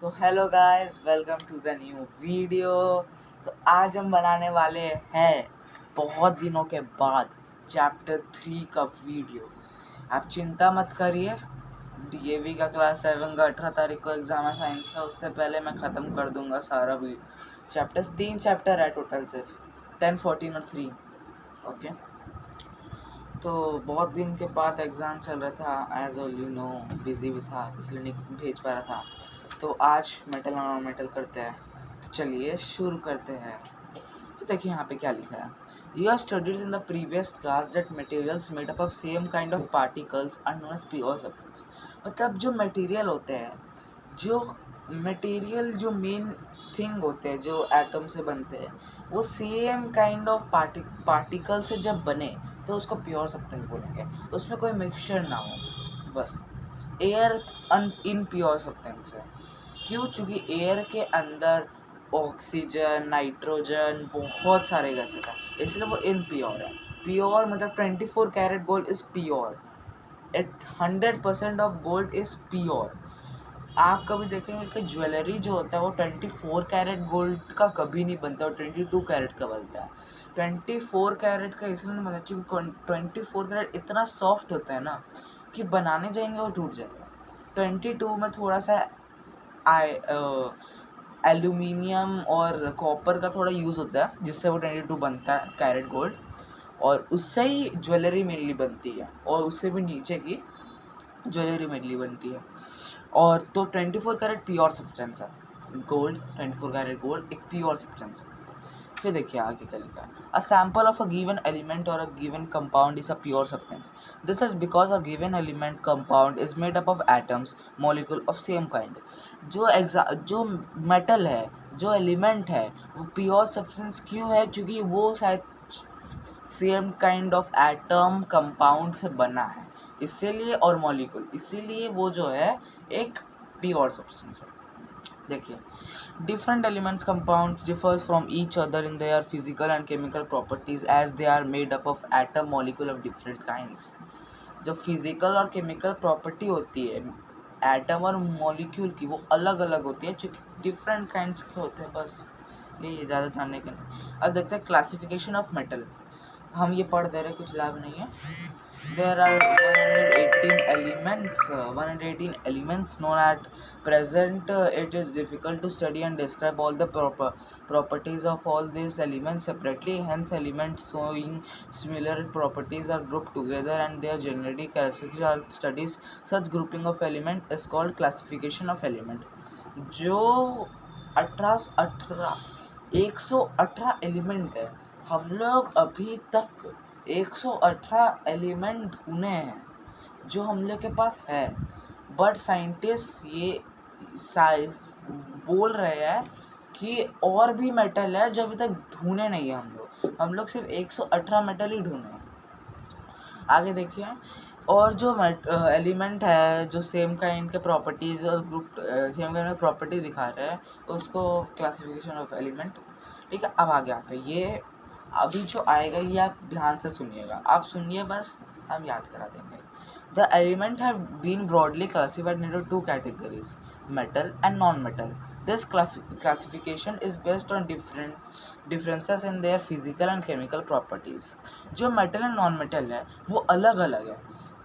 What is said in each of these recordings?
तो hello guys, welcome to the new video. तो आज हम बनाने वाले हैं बहुत दिनों के बाद चैप्टर 3 का वीडियो। आप चिंता मत करिए, डीएवी का क्लास 7 का 18 तारीख को एग्ज़ाम है साइंस का। उससे पहले मैं ख़त्म कर दूंगा सारा वीडियो। चैप्टर्स 3 चैप्टर है टोटल, सिर्फ 10, 14 और 3। ओके, तो बहुत दिन के बाद एग्ज़ाम चल रहा था, as all you know busy भी था, इसलिए नहीं भेज पा रहा था। तो आज मेटल और नॉन मेटल करते हैं। तो चलिए शुरू करते हैं। तो देखिए यहाँ पे क्या लिखा है। You have studied in the previous class that materials made up of same kind of particles are known as pure substance। मतलब जो मटेरियल होते हैं, जो मटेरियल जो मेन थिंग होते हैं, जो एटम से बनते हैं, वो सेम काइंड ऑफ पार्टिकल से जब बने तो उसको प्योर सब्सटेंस बोलेंगे। उसमें कोई मिक्सचर ना हो, बस एयर इन प्योर सब्सटेंस है। क्यों? चूँकि एयर के अंदर ऑक्सीजन, नाइट्रोजन, बहुत सारे गैसेस हैं, इसलिए वो इनप्योर है। प्योर मतलब 24 carat gold is pure. At 100% of gold is pure. आप कभी देखेंगे कि ज्वेलरी जो होता है वो 24 कैरेट गोल्ड का कभी नहीं बनता, और 22 कैरेट का बनता है। 24 कैरेट का इसलिए नहीं बनता क्योंकि 24 कैरेट इतना सॉफ्ट होता है ना कि बनाने जाएंगे वो टूट जाएगा। 22 में थोड़ा सा एल्यूमिनियम और कॉपर का थोड़ा यूज़ होता है, जिससे वो 22 बनता है कैरेट गोल्ड, और उससे ही ज्वेलरी मेनली बनती है, और उससे भी नीचे की ज्वेलरी मेनली बनती है। और तो 24 कैरेट प्योर सब्सटेंस है गोल्ड। 24 कैरेट गोल्ड एक प्योर सब्सटेंस है। फिर देखिए आगे क्या लिखा है। A sample of a given element और a given compound is a pure substance. This is because a given element compound is made up of atoms molecule of same kind. जो metal है, जो एलिमेंट है, वो pure substance क्यों है? क्योंकि वो शायद same kind of atom compound से बना है, इसीलिए, और मॉलिक्यूल, इसीलिए वो जो है एक प्योर सब्सटेंस है। देखिए, different elements compounds differs from each other in their physical and chemical properties as they are made up of atom molecule of different kinds। जो फिजिकल और केमिकल प्रॉपर्टी होती है एटम और मॉलिक्यूल की, वो अलग अलग होती है, क्योंकि डिफरेंट काइंड्स के होते हैं। बस ये ज़्यादा जानने के नहीं। अब देखते हैं क्लासिफिकेशन ऑफ मेटल। हम ये पढ़ दे रहे, कुछ लाभ नहीं है। There are 118 elements known at present। It is difficult to study and describe all the properties of all these elements separately. Hence, elements showing similar properties are grouped together and their generic characteristics are studies. Such grouping of element is called classification of element। जो 118 element है, हम लोग अभी तक 118 element ढूंढे हैं जो हम लोग के पास है। बट साइंटिस्ट ये साइंस बोल रहे हैं कि और भी मेटल है जो अभी तक ढूंढे नहीं है। हम लोग सिर्फ 118 मेटल ही ढूंढे हैं। आगे देखिए, और जो एलिमेंट है जो सेम काइंड के प्रॉपर्टीज़ और ग्रुप सेम काइंड के प्रॉपर्टी दिखा रहे हैं, उसको क्लासिफिकेशन ऑफ एलिमेंट। ठीक है, अब आगे आते हैं। ये अभी जो आएगा ये आप ध्यान से सुनिएगा, आप सुनिए बस, हम याद करा देंगे। The element have been broadly classified into 2 categories, metal and non metal. This classification is based on differences in their physical and chemical properties। जो मेटल एंड नॉन मेटल है वो अलग अलग है,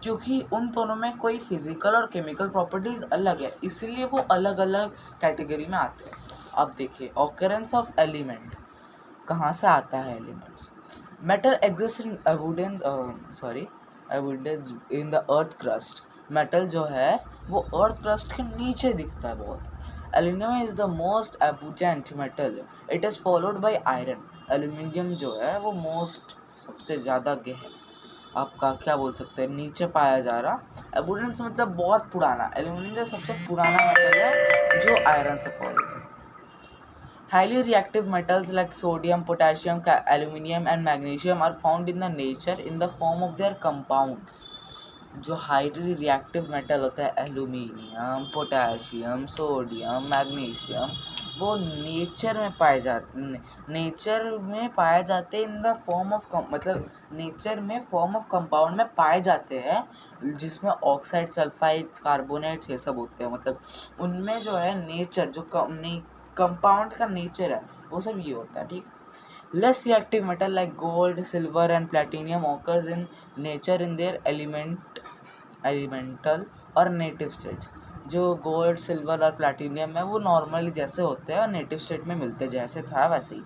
क्योंकि उन दोनों में कोई फिजिकल और केमिकल प्रॉपर्टीज़ अलग है, इसलिए वो अलग अलग कैटेगरी में आते हैं। अब देखिए, ऑकरेंस ऑफ एलिमेंट कहाँ से आता है। Elements metal exist in abundance in the earth crust. Metal जो है वो अर्थ क्रस्ट के नीचे दिखता है बहुत। Aluminium is the most abundant metal. It is followed by iron. Aluminium जो है वो मोस्ट सबसे ज़्यादा गहन, आपका क्या बोल सकते हैं, नीचे पाया जा रहा। एबुडेंस मतलब बहुत पुराना। एल्यूमिनियम जो सबसे पुराना मेटल है जो आयरन से फॉलो है। Highly reactive metals like sodium, potassium, aluminum and magnesium are found in the nature in the form of their compounds। जो हाईली रिएक्टिव मेटल होता है, एल्यूमिनियम, पोटेशियम, सोडियम, मैग्नीशियम, वो नेचर में पाए जाते इन द फॉर्म ऑफ मतलब nature में form of compound में पाए जाते हैं, जिसमें ऑक्साइड, सल्फाइड्स, कार्बोनेट्स ये सब होते हैं। मतलब उनमें जो है नेचर, जो कंपाउंड का नेचर है वो सब ये होता है, ठीक। Less reactive metal like gold, silver and platinum occurs in nature in their elemental और native states। जो गोल्ड, सिल्वर और प्लैटिनियम है वो नॉर्मली जैसे होते हैं और नेटिव स्टेट में मिलते हैं, जैसे था वैसे ही।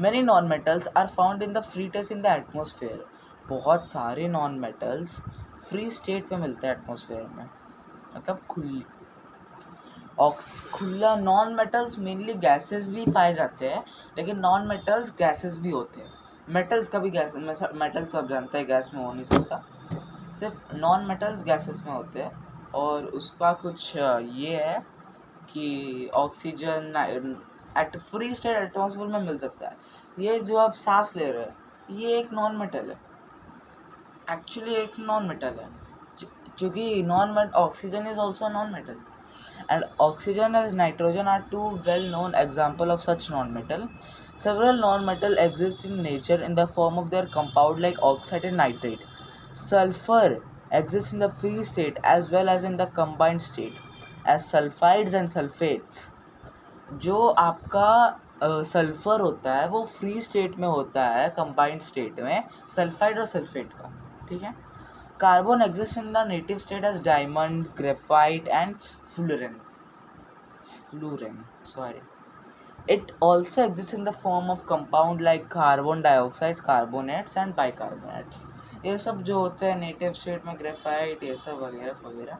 Many non metals are found in the free test in the atmosphere. बहुत सारे नॉन मेटल्स फ्री स्टेट में मिलते हैं एटमोसफेयर में, मतलब खुला। नॉन मेटल्स मेनली गैसेस भी पाए जाते हैं, लेकिन नॉन मेटल्स गैसेस भी होते हैं। मेटल्स का भी गैस, मेटल्स तो आप जानते हैं गैस में हो नहीं सकता, सिर्फ नॉन मेटल्स गैसेस में होते हैं। और उसका कुछ ये है कि oxygen at free state atmosphere में मिल सकता है। ये जो आप सांस ले रहे हैं ये एक नॉन मेटल है, एक्चुअली एक नॉन मेटल है, क्योंकि oxygen is also non metal, and oxygen and nitrogen are two well-known examples of such non-metal. Several non-metal exist in nature in the form of their compound like oxide and nitrate. Sulfur exists in the free state as well as in the combined state as sulfides and sulfates. जो आपका sulphur होता है वो free state में होता है, combined state में, sulphide और सल्फेट का, ठीक है। Carbon exist in the native state as diamond, graphite and fluorine. It also exists in the form of compound like carbon dioxide, carbonates and bicarbonates. ये सब जो होते हैं नेटिव स्टेट में, ग्रेफाइट ये सब वगैरह वगैरह,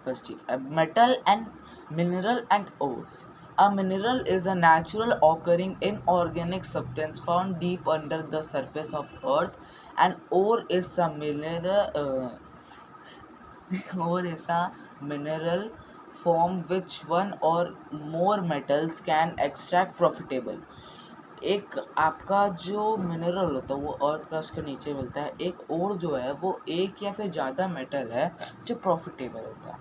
बस ठीक है। Metal and mineral and ores. A mineral is a natural occurring inorganic substance found deep under the surface of earth, and ore is a mineral form which one or more metals can extract profitable। एक आपका जो mineral होता है वो earth crust के नीचे मिलता है, एक और जो है वो एक या फिर ज़्यादा मेटल है जो प्रॉफिटेबल होता है।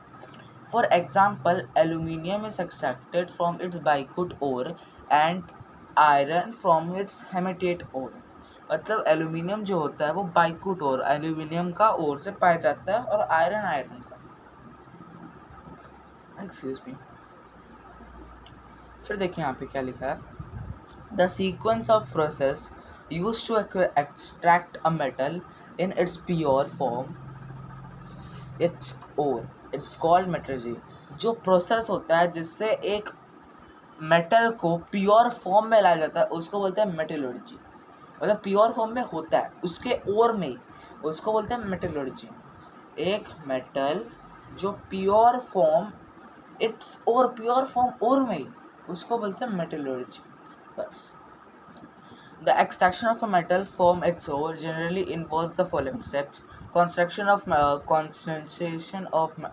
For example aluminium is extracted from its bauxite ore and iron from its haematite ore. मतलब एल्यूमिनियम जो होता है वो बाइकुट ओर, एल्यूमिनियम का ओर से पाया जाता है, और आयरन का। Excuse me. फिर देखिए यहाँ पे क्या लिखा है, the sequence of process use to extract a metal in its pure form its ore, its called metallurgy. जो प्रोसेस होता है जिससे एक मेटल को प्योर फॉर्म में लाया जाता है उसको बोलते हैं मेटलर्जी। मतलब प्योर फॉर्म में होता है उसके ओर में, उसको बोलते हैं मेटलर्जी। एक मेटल जो प्योर फॉर्म इट्स और प्योर फॉर्म और में, उसको बोलते हैं मेटलर्जी, बस। The extraction of a metal from its ore generally involves the following steps. Concentration of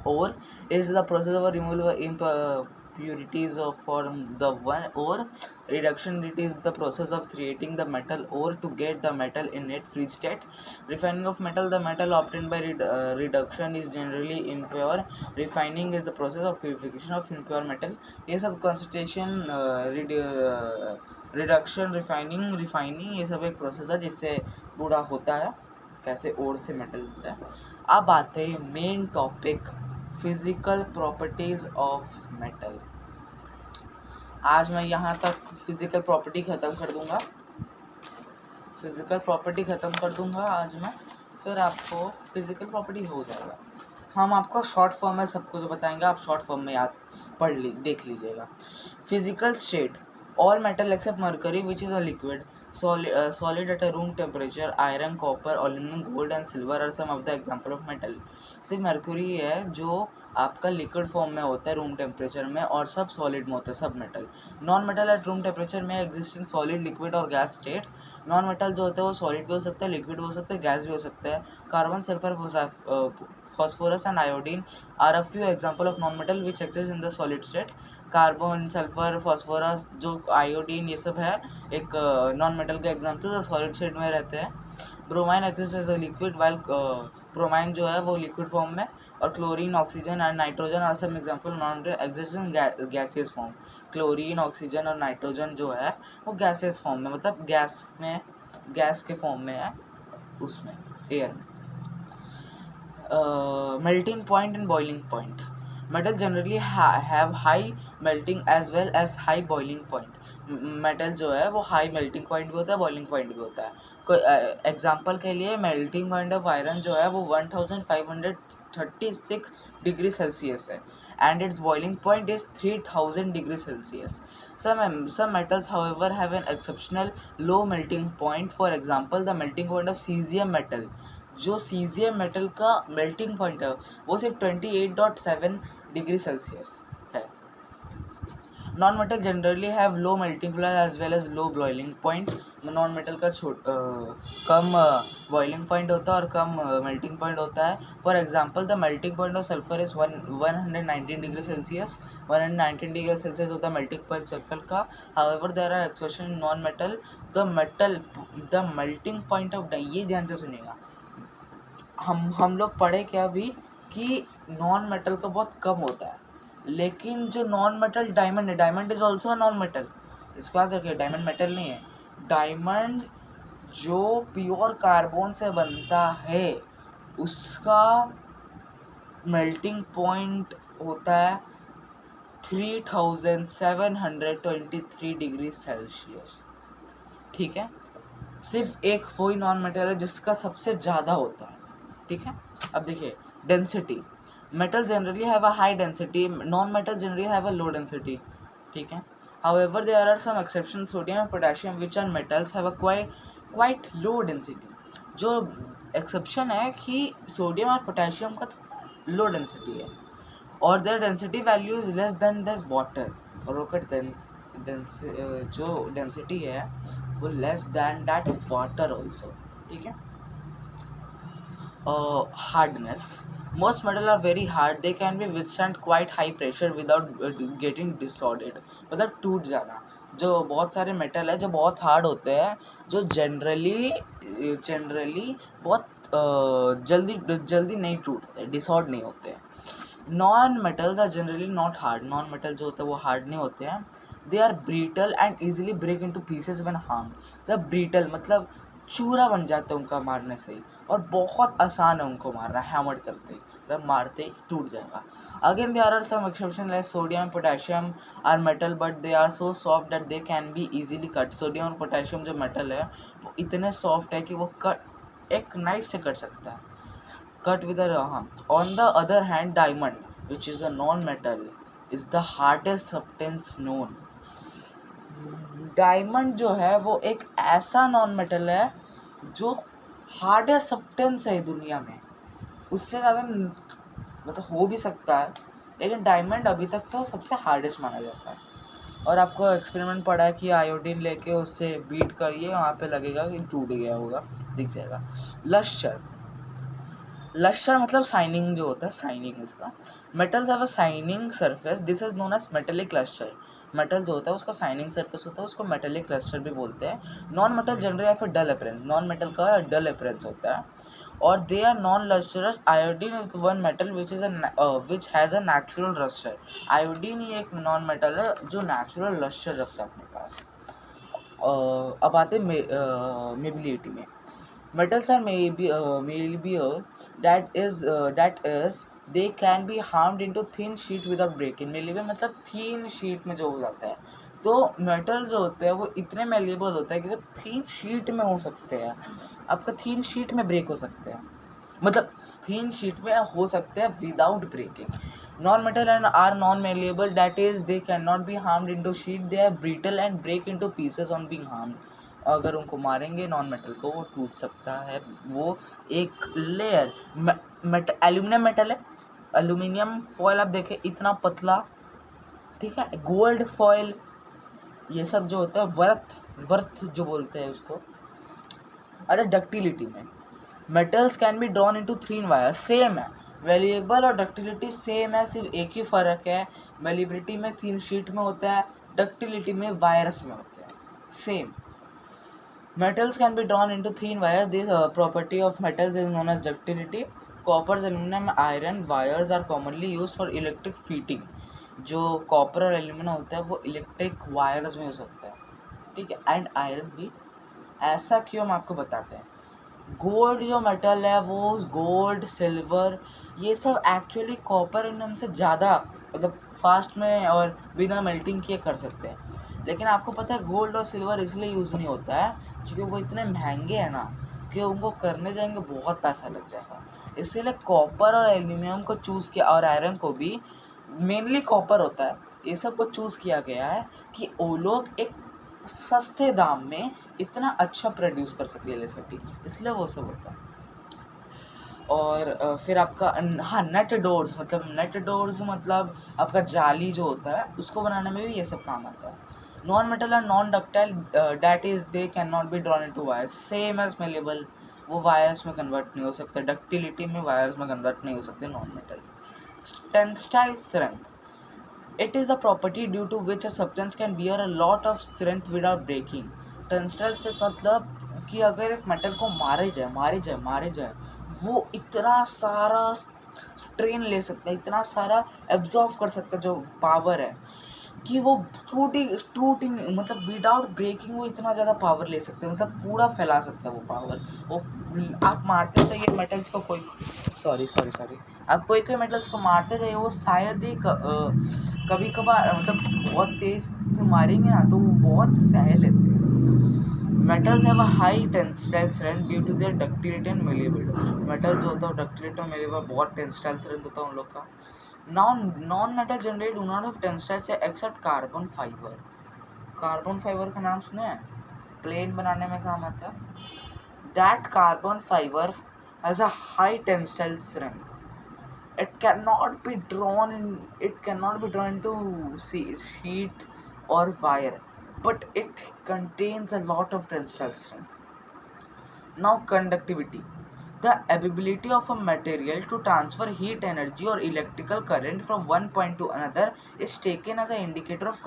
ore is the process of removal of impurities from the one ore. Reduction, it is the process of creating the metal ore to get the metal in its free state. Refining of metal, the metal obtained by reduction is generally impure. Refining is the process of purification of impure metal. ये सब concentration, reduction, refining ये सब एक process है जिससे पूरा होता है, कैसे ओर से मेटल होता है। अब आते हैं main topic, physical properties of metal. आज मैं यहाँ तक फिजिकल प्रॉपर्टी ख़त्म कर दूँगा आज मैं, फिर आपको फिजिकल प्रॉपर्टी हो जाएगा। हम आपको शॉर्ट फॉर्म में सब कुछ बताएंगे, आप शॉर्ट फॉर्म में देख लीजिएगा। Physical state, all metal except mercury which is a liquid solid at a room temperature, iron, copper, aluminum, gold and silver are some of the example of metal। सिर्फ mercury है जो आपका liquid form में होता है room temperature में, और सब सॉलिड में होता है, सब metal. Non metal at room temperature में एग्जिस्ट इन सॉलिड, लिक्विड और गैस स्टेट। नॉन मेटल जो होता है वो सॉलिड भी हो सकता है, लिक्विड भी हो सकता है, गैस भी हो सकता है। Carbon, sulphur, phosphorus and iodine are a few example of non-metal which exist in the solid state। Carbon, sulphur, phosphorus, जो आयोडीन ये सब है एक नॉन मेटल के एग्जाम्पल जो सॉलिड स्टेट में रहते हैं। Bromine exist as a liquid while bromine जो है वो लिक्विड फॉर्म में, और chlorine, oxygen and nitrogen are some example non exist in gaseous form. Chlorine, oxygen और नाइट्रोजन जो है वो गैसियस फॉर्म में, मतलब गैस के फॉर्म में है, उसमें एयर में। Melting point and boiling point. Metal generally have high melting as well as high boiling point. Metal जो है वो हाई मेल्टिंग पॉइंट भी होता है, बॉइलिंग पॉइंट भी होता है। कोई एग्जांपल के लिए मेल्टिंग पॉइंट ऑफ आयरन जो है वो 1536 डिग्री सेल्सियस है, and its boiling point is 3000 degrees Celsius. Some metals however have an exceptional low melting point. For example, the melting point of cesium metal, जो caesium metal का melting point है वो सिर्फ 28.7 degree Celsius है। Non metal generally have low melting point as well as low boiling point. Non metal का कम boiling point होता है और कम मेल्टिंग पॉइंट होता है। For example the melting point of sulphur is 119 degree Celsius. 119 degree Celsius होता है melting point sulphur का। However there are exception in non metal. The melting point of, ये ध्यान से सुनिएगा, हम लोग पढ़े क्या अभी कि नॉन मेटल का बहुत कम होता है, लेकिन जो नॉन मेटल डायमंड है, diamond is also non metal, इसको याद रखिए, डायमंड मेटल नहीं है। डायमंड जो प्योर कार्बन से बनता है उसका मेल्टिंग पॉइंट होता है 3723 डिग्री सेल्सियस। ठीक है, सिर्फ एक वही नॉन मेटल है जिसका सबसे ज़्यादा होता है। ठीक है, अब देखिए density. Metal generally have a high density, non metal generally have a low density. ठीक है, however there are some exception, sodium and potassium which are metals have a quite low density. जो एक्सेप्शन है कि sodium और potassium का लो density है और their density value is less than the water, और जो डेंसिटी है वो less than that water also. ठीक है, hardness. Most metal are very hard, they can be withstand quite high pressure without getting disordered, मतलब टूट जाना। जो बहुत सारे मेटल है जो बहुत हार्ड होते हैं, जो जनरली बहुत जल्दी नहीं टूटते, डिसऑर्ड नहीं होते। Non metals are generally not hard, non metal जो होते हैं वो हार्ड नहीं होते हैं। They are brittle and easily break into pieces when हार्म्ड। द ब्रीटल मतलब चूरा बन जाते हैं उनका मारने से ही, और बहुत आसान है उनको मारना, हैमर करते ही, मतलब मारते ही टूट जाएगा। Again there are some exception like sodium potassium are metal but they are so soft that they can be easily cut. Sodium और पोटेशियम जो मेटल है वो इतने सॉफ्ट है कि वो कट एक नाइफ से कट सकता है, cut with on the other hand diamond which is a non metal is the hardest substance known. Diamond जो है वो एक ऐसा नॉन मेटल है जो हार्डेस्ट सब्सटेंस है दुनिया में, उससे ज़्यादा मतलब हो भी सकता है, लेकिन डायमंड अभी तक तो सबसे हार्डेस्ट माना जाता है। और आपको एक्सपेरिमेंट पड़ा है कि आयोडीन लेके उससे बीट करिए, वहाँ पे लगेगा कि टूट गया होगा, दिख जाएगा। लश्चर मतलब शाइनिंग जो होता है, शाइनिंग इसका। Metals have a shining surface, this is known as metallic lustre. Metal जो होता है उसका शाइनिंग सरफेस होता है, उसको मेटेलिक लश्चर भी बोलते हैं। Non metal generally have a dull appearance, non metal का डल अपीयरेंस होता है, और they are non lustrous. Iodine is one metal which which has a natural lustre. Iodine ही एक नॉन मेटल है जो नेचुरल लस्टर रखता है अपने पास। अब आते मेबिलिटी में। Metals are malleable, that is they can be harmed into thin sheet without breaking. malleable मतलब thin sheet में जो हो जाता है, तो मेटल जो होते हैं वो इतने मेलेबल होता है कि वो थीन शीट में हो सकते हैं, आपका थीन शीट में ब्रेक हो सकते हैं, मतलब थीन शीट में हो सकते हैं without breaking. Non metal and are non malleable, that is they can not B harmed into sheet, they are brittle and break into pieces on being harmed. अगर उनको मारेंगे नॉन मेटल को वो टूट सकता है। वो एक लेयर एल्यूमिनियम मेटल है, एल्यूमिनियम फॉयल आप देखें इतना पतला, ठीक है, गोल्ड फॉयल, ये सब जो होता है वर्थ जो बोलते हैं उसको। अच्छा, डक्टिलिटी में metals can be drawn into thin wire, same है, वेरिएबल और डक्टिलिटी सेम है, सिर्फ एक ही फ़र्क है, मेलिबिलिटी में थीन शीट में होता है, डक्टिलिटी में वायरस में होता है, same. Metals can be drawn into thin wire. This property of metals is known as ductility. Copper, aluminium, iron wires are commonly use for electric fitting. जो कॉपर और एल्यूमिनियम होता है वो इलेक्ट्रिक वायर्स में use होता है, ठीक है, एंड आयरन भी। ऐसा क्यों, हम आपको बताते हैं। गोल्ड जो मेटल है वो गोल्ड, सिल्वर, ये सब एक्चुअली कॉपर एल्यूमिनियम से ज़्यादा मतलब फास्ट में और बिना मेल्टिंग किए कर सकते हैं। लेकिन आपको पता है गोल्ड और सिल्वर इसलिए यूज़ नहीं होता है क्योंकि वो इतने महंगे हैं ना कि उनको करने जाएंगे बहुत पैसा लग जाएगा। इसीलिए कॉपर और एल्यूमिनियम को चूज़ किया, और आयरन को भी, मेनली कॉपर होता है, ये सब को चूज़ किया गया है कि वो लोग एक सस्ते दाम में इतना अच्छा प्रोड्यूस कर सके इलेक्ट्रिसिटी, इसलिए वो सब होता है। और फिर आपका हाँ, नेट डोर्स मतलब आपका जाली जो होता है उसको बनाने में भी ये सब काम आता है। नॉन मेटल और non ductile, that is they can not be drawn into wires, same as malleable, वो वायर्स में कन्वर्ट नहीं हो सकते, डक्टिलिटी में वायर्स में कन्वर्ट नहीं हो सकते non metals. Tensile strength, it is the property due to which a substance can bear a lot of strength without breaking। Tensile से मतलब कि अगर एक मेटल को मारे जाए वो इतना सारा स्ट्रेन ले सकता है, इतना सारा एब्जॉर्ब कर सकता है जो पावर है, कि वो टूटी मतलब विदाउट ब्रेकिंग वो इतना ज़्यादा पावर ले सकते हैं, मतलब पूरा फैला सकता है वो पावर। वो आप मारते हो तो ये मेटल्स को सॉरी आप कोई मेटल्स को मारते जाइए, वो शायद ही कभी कभार मतलब बहुत तेज मारेंगे ना तो वो बहुत सह लेते हैं। Metals have a high tensile strength due to their ductility and malleability. Metal जो होता है डक्टिलिटी और मेलेबिलिटी बहुत टेंसाइल स्ट्रेंथ होता है उन लोग का। Non metal generally do not have tensile except carbon fibre. Carbon fibre का नाम सुने हैं, प्लेन बनाने में काम आता है। That carbon fibre has a high tensile strength, it cannot be drawn into sheet or wire, but it contains a lot of tensile strength. Now conductivity, the ability of a material to transfer heat energy or electrical current from one point to another is taken as an indicator of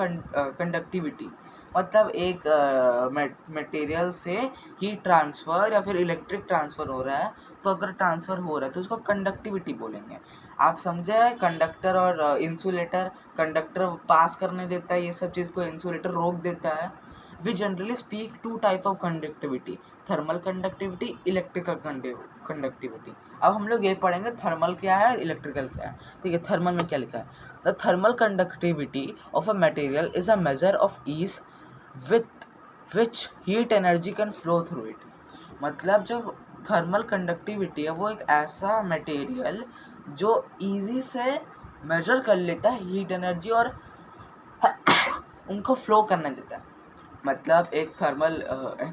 conductivity। मतलब एक material से heat transfer या फिर electric transfer हो रहा है, तो अगर ट्रांसफ़र हो रहा है तो उसको कंडक्टिविटी बोलेंगे। आप समझे, कंडक्टर और इंसुलेटर, कंडक्टर पास करने देता है ये सब चीज़ को, इंसुलेटर रोक देता है। We generally speak two type of conductivity, thermal conductivity, electrical conductivity. अब हम लोग ये पढ़ेंगे थर्मल क्या है, इलेक्ट्रिकल क्या है। ठीक है, थर्मल में क्या लिखा है। The thermal conductivity of a material is a measure of ease with which heat energy can flow through it. मतलब जो थर्मल कंडक्टिविटी है वो एक ऐसा मटेरियल जो इजी से मेजर कर लेता है हीट एनर्जी और उनको फ्लो करने देता है। मतलब एक थर्मल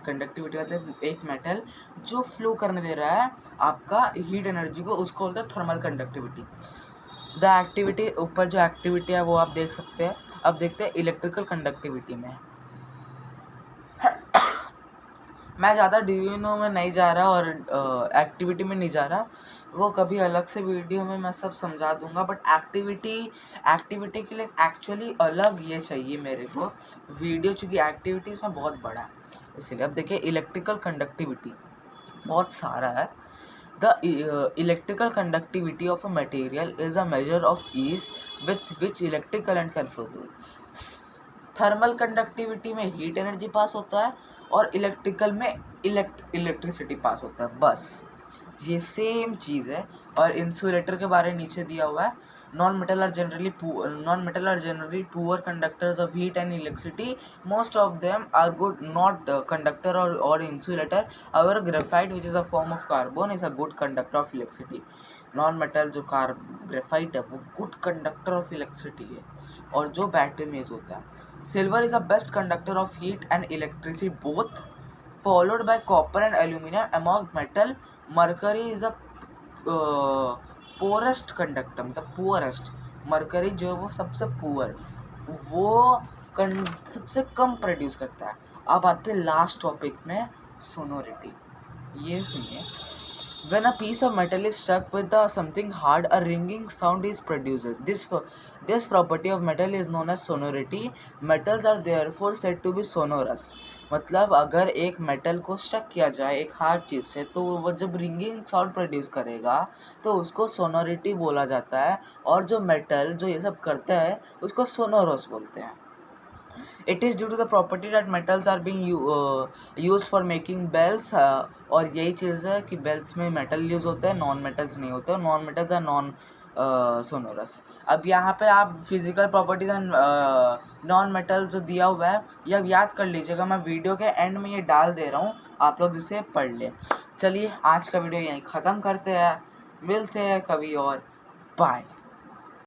कंडक्टिविटी मतलब एक मेटल जो फ्लो करने दे रहा है आपका हीट एनर्जी को, उसको बोलते हैं थर्मल कंडक्टिविटी। द एक्टिविटी, ऊपर जो एक्टिविटी है वो आप देख सकते हैं। अब देखते हैं इलेक्ट्रिकल कंडक्टिविटी में। मैं ज़्यादा डिवीनो में नहीं जा रहा और एक्टिविटी में नहीं जा रहा, वो कभी अलग से वीडियो में मैं सब समझा दूंगा। बट एक्टिविटी के लिए एक्चुअली अलग ये चाहिए मेरे को वीडियो, चूँकि एक्टिविटीज़ में बहुत बड़ा है इसलिए। अब देखिए इलेक्ट्रिकल कंडक्टिविटी बहुत सारा है। The electrical conductivity of a material is a measure of ease with which electric current can flow through. Thermal conductivity में हीट एनर्जी पास होता है और इलेक्ट्रिकल में इलेक्ट्रिसिटी पास होता है, बस ये सेम चीज़ है। और इंसुलेटर के बारे में नीचे दिया हुआ है। Non metal are generally poor conductors of heat and electricity, most of them are good not conductor और insulator. Our graphite which is a form of carbon is a good conductor of electricity. Non metal जो graphite है वो good conductor of electricity है और जो battery में use होता है। Silver is the best conductor of heat and electricity both, followed by copper and aluminum among metal. Mercury is the poorest conductor, मतलब poorest। मरकरी जो है वो सबसे पुअर, वो सबसे कम प्रोड्यूस करता है। अब आते हैं लास्ट टॉपिक में, सोनोरिटी। ये सुनिए, When a piece of metal is struck with something hard, a ringing sound is produced. This property of metal is known as sonority. Metals are therefore said to be sonorous. मतलब अगर एक metal को struck किया जाए एक hard चीज़ से, तो वो जब रिंगिंग साउंड प्रोड्यूस करेगा तो उसको सोनोरिटी बोला जाता है, और जो मेटल जो ये सब करता है उसको सोनोरस बोलते हैं. It is due to the property that metals are being used for making bells. और यही चीज़ है कि bells में metal यूज़ होता है, नॉन मेटल्स नहीं होते. Non metals are non sonorous. अब यहाँ पे आप physical properties and non metal जो दिया हुआ है ये अब याद कर लीजिएगा. मैं वीडियो के एंड में ये डाल दे रहा हूँ, आप लोग इसे पढ़ लें. चलिए आज का वीडियो यहीं ख़त्म करते हैं, मिलते हैं कभी और. बाय.